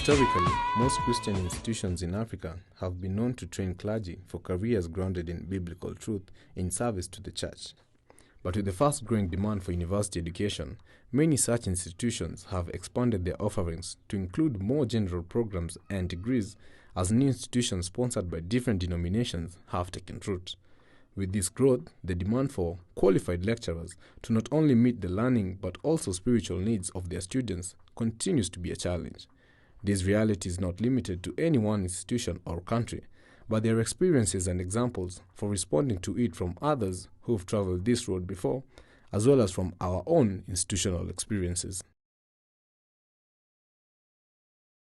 Historically, most Christian institutions in Africa have been known to train clergy for careers grounded in biblical truth in service to the church. But with the fast-growing demand for university education, many such institutions have expanded their offerings to include more general programs and degrees as new institutions sponsored by different denominations have taken root. With this growth, the demand for qualified lecturers to not only meet the learning but also spiritual needs of their students continues to be a challenge. This reality is not limited to any one institution or country, but there are experiences and examples for responding to it from others who've traveled this road before, as well as from our own institutional experiences.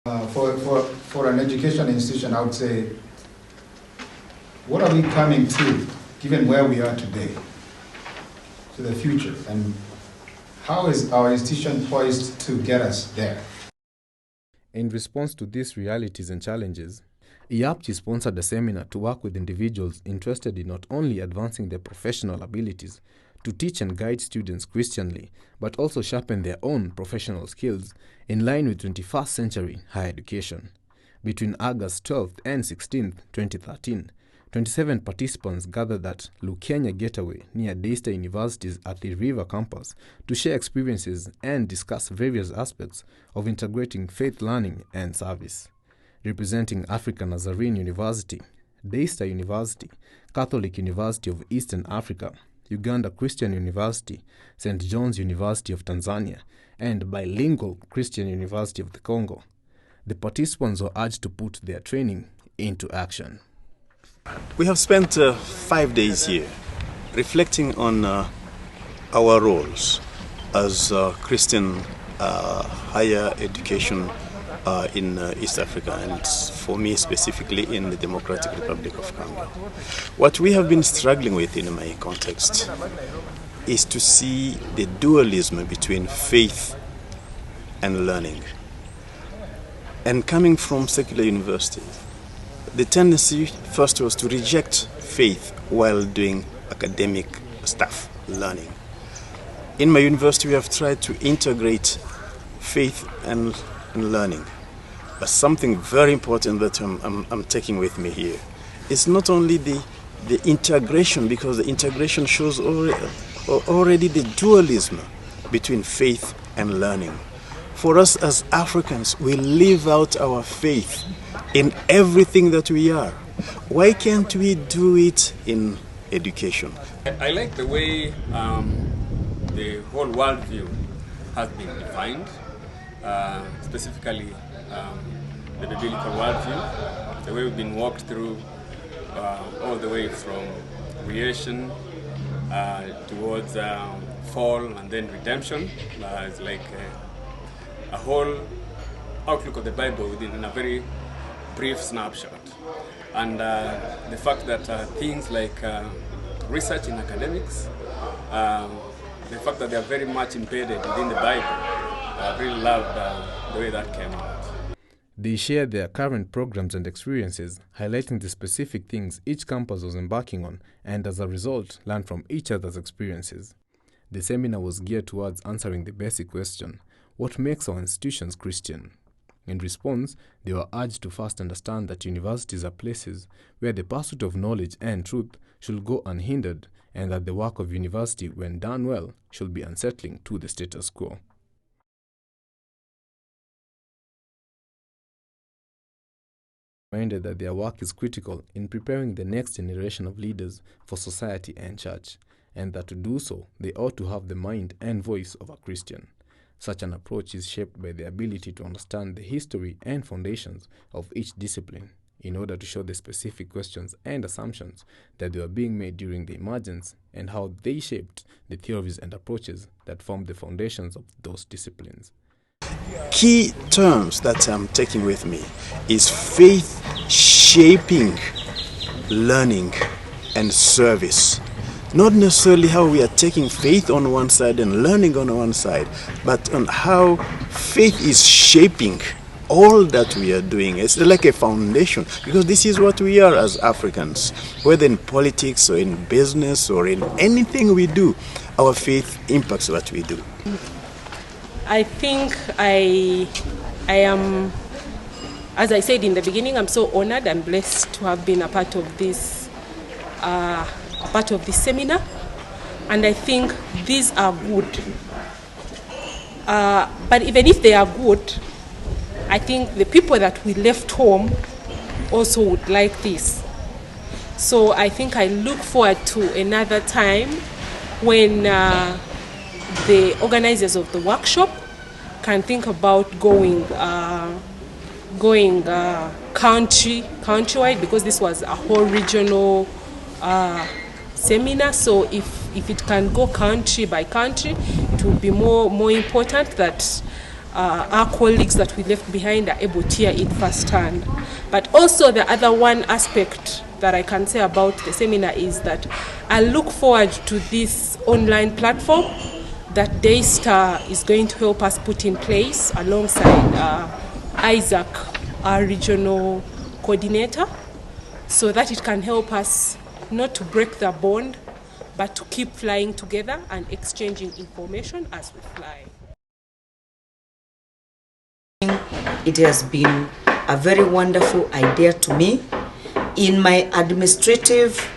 For an education institution, I would say, what are we coming to, given where we are today, to the future, and how is our institution poised to get us there? In response to these realities and challenges, IAPCHE sponsored a seminar to work with individuals interested in not only advancing their professional abilities to teach and guide students Christianly, but also sharpen their own professional skills in line with 21st century higher education. Between August 12th and 16th, 2013, 27 participants gathered at Lukenya Getaway near Daystar University's Athi River campus to share experiences and discuss various aspects of integrating faith learning and service. Representing African Nazarene University, Daystar University, Catholic University of Eastern Africa, Uganda Christian University, St. John's University of Tanzania, and Bilingual Christian University of the Congo, the participants were urged to put their training into action. We have spent 5 days here reflecting on our roles as Christian higher education in East Africa, and for me specifically in the Democratic Republic of Congo. What we have been struggling with in my context is to see the dualism between faith and learning. And coming from secular universities, the tendency first was to reject faith while doing academic stuff, learning. In my university, we have tried to integrate faith and learning. But something very important that I'm taking with me here is not only the integration, because the integration shows already the dualism between faith and learning. For us as Africans, we live out our faith in everything that we are. Why can't we do it in education? I like the way the whole worldview has been defined, specifically the biblical worldview, the way we've been walked through all the way from creation towards fall and then redemption. It's like a whole outlook of the Bible within a very brief snapshot. And the fact that things like research in academics, the fact that they are very much embedded within the Bible, I really loved the way that came out. They shared their current programs and experiences, highlighting the specific things each campus was embarking on, and as a result, learned from each other's experiences. The seminar was geared towards answering the basic question, what makes our institutions Christian? In response, they were urged to first understand that universities are places where the pursuit of knowledge and truth should go unhindered, and that the work of university, when done well, should be unsettling to the status quo. Reminded that their work is critical in preparing the next generation of leaders for society and church, and that to do so, they ought to have the mind and voice of a Christian. Such an approach is shaped by the ability to understand the history and foundations of each discipline in order to show the specific questions and assumptions that were being made during the emergence and how they shaped the theories and approaches that formed the foundations of those disciplines. Key terms that I'm taking with me is faith shaping learning and service. Not necessarily how we are taking faith on one side and learning on one side, but on how faith is shaping all that we are doing. It's like a foundation, because this is what we are as Africans. Whether in politics or in business or in anything we do, our faith impacts what we do. I think I am as I said in the beginning, I'm so honored and blessed to have been a part of this seminar, and I think these are good. But even if they are good, I think the people that we left home also would like this. So I think I look forward to another time when the organizers of the workshop can think about going countrywide, because this was a whole regional seminar. So if it can go country by country, it will be more important that our colleagues that we left behind are able to hear it firsthand. But also the other one aspect that I can say about the seminar is that I look forward to this online platform that Daystar is going to help us put in place alongside Isaac, our regional coordinator, so that it can help us not to break the bond, but to keep flying together and exchanging information as we fly. It has been a very wonderful idea to me. In my administrative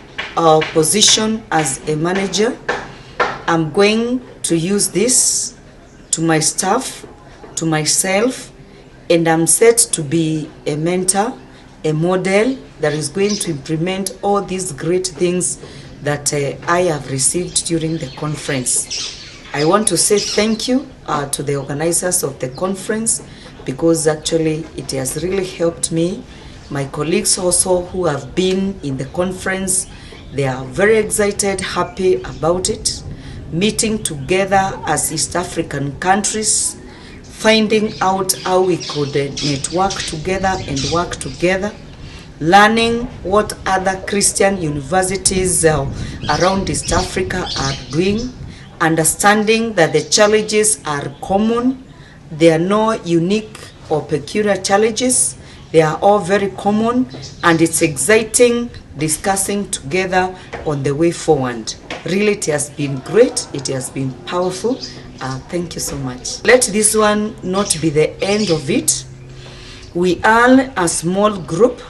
position as a manager, I'm going to use this to my staff, to myself, and I'm set to be a mentor, a model that is going to implement all these great things that I have received during the conference. I want to say thank you to the organizers of the conference, because actually it has really helped me. My colleagues also who have been in the conference, they are very excited, happy about it. Meeting together as East African countries, finding out how we could network together and work together, learning what other Christian universities around East Africa are doing, understanding that the challenges are common. There are no unique or peculiar challenges. They are all very common, and it's exciting discussing together on the way forward. Really, it has been great. It has been powerful. Thank you so much. Let this one not be the end of it. We are a small group,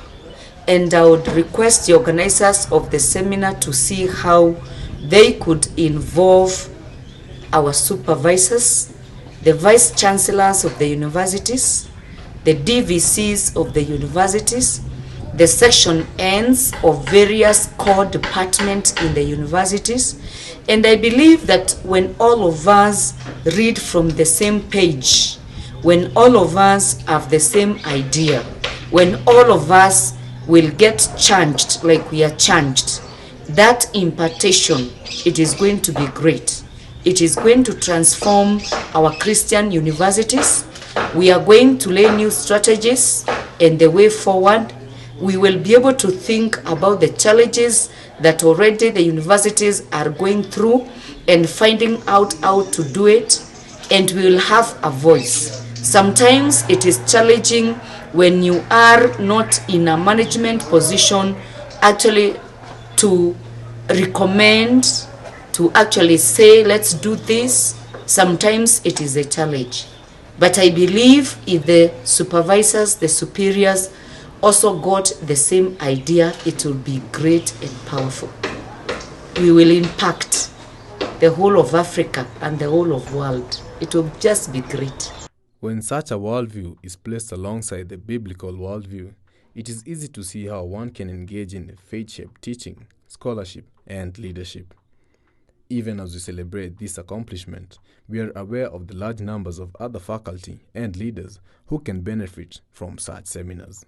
and I would request the organizers of the seminar to see how they could involve our supervisors, the vice chancellors of the universities, the DVCs of the universities, the section ends of various core departments in the universities. And I believe that when all of us read from the same page, when all of us have the same idea, when all of us will get changed like we are changed, that impartation, it is going to be great. It is going to transform our Christian universities. We are going to lay new strategies and the way forward. We will be able to think about the challenges that already the universities are going through and finding out how to do it, and we will have a voice. Sometimes it is challenging when you are not in a management position actually to recommend, to actually say, let's do this. Sometimes it is a challenge. But I believe if the supervisors, the superiors, also got the same idea, it will be great and powerful. We will impact the whole of Africa and the whole of the world. It will just be great. When such a worldview is placed alongside the biblical worldview, it is easy to see how one can engage in faith-shaped teaching, scholarship, and leadership. Even as we celebrate this accomplishment, we are aware of the large numbers of other faculty and leaders who can benefit from such seminars.